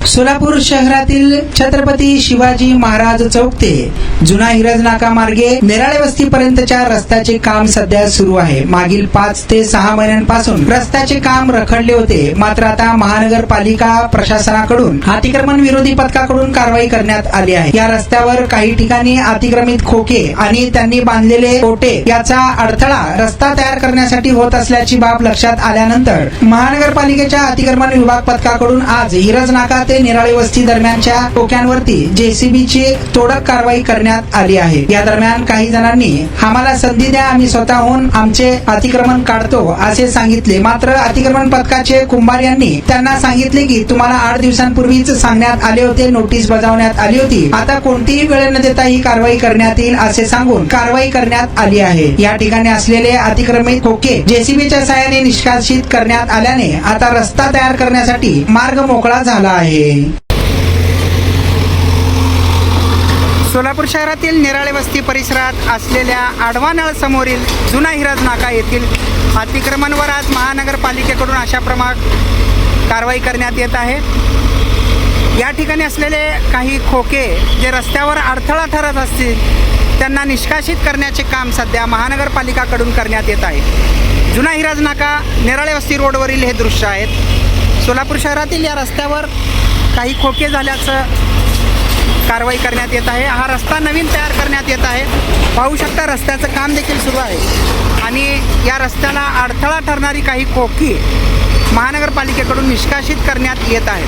सोलापूर शहरातील छत्रपती शिवाजी महाराज चौक ते जुना हिरज नाका मार्गे नेराळे वस्तीपर्यंतच्या रस्त्याचे काम सध्या सुरू आहे। मागील 5 ते 6 महिन्यांपासून रस्त्याचे काम रखडले होते, मात्र आता महानगरपालिका प्रशासनाकडून अतिक्रमण विरोधी पथकाकडून कारवाई करण्यात आली आहे। या रस्त्यावर काही ठिकाणी अतिक्रमित खोके आणि त्यांनी बांधलेले कोटे याचा अडथळा रस्ता तयार करण्यासाठी होत असल्याची बाब लक्षात आल्यानंतर महानगरपालिकेच्या अतिक्रमण विभाग पथकाकडून आज हिरज नाका ते नेराळे वस्ती दरम्यानच्या खोक्यांवरती जेसीबीची तोडक कारवाई करण्यात आली आहे। या दरम्यान काही जणांनी आम्हाला संधी द्या, आम्ही स्वतःहून आमचे अतिक्रमण काढतो असे सांगितले, मात्र अतिक्रमण पथकाचे कुंभार यांनी त्यांना सांगितले की तुम्हाला 8 दिवसांपूर्वीच सांगण्यात आले होते, नोटीस बजावण्यात आली होती, आता कोणतीही वेळ न देता ही कारवाई करण्यात येईल असे सांगून कारवाई करण्यात आली आहे। या ठिकाणी असलेले अतिक्रमित खोके जेसीबीच्या सहाय्याने निष्कासित करण्यात आल्याने आता रस्ता तयार करण्यासाठी मार्ग मोकळा झाला आहे। सोलापूर शहरातील नेराळे वस्ती परिसरात असलेल्या आडवानळ समोरील जुना हिरज नाका येथील अतिक्रमणवर आज महानगरपालिकेकडून अशाप्रमाणे कारवाई करण्यात येत आहे। या ठिकाणी असलेले काही खोके जे रस्त्यावर अडथळा ठरत असतील त्यांना निष्कासित करण्याचे काम सध्या महानगरपालिकाकडून करण्यात येत आहे। जुना हिरज नाका नेराळे वस्ती रोडवरील हे दृश्य आहेत। सोलापूर शहरातील या रस्त्यावर काही खोके झाल्याचं कारवाई करण्यात येत आहे। हा रस्ता नवीन तयार करण्यात येत आहे। पाहू शकता रस्त्याचं काम देखील सुरू आहे आणि या रस्त्याला अडथळा ठरणारी काही खोकी महानगरपालिकेकडून निष्कासित करण्यात येत आहेत।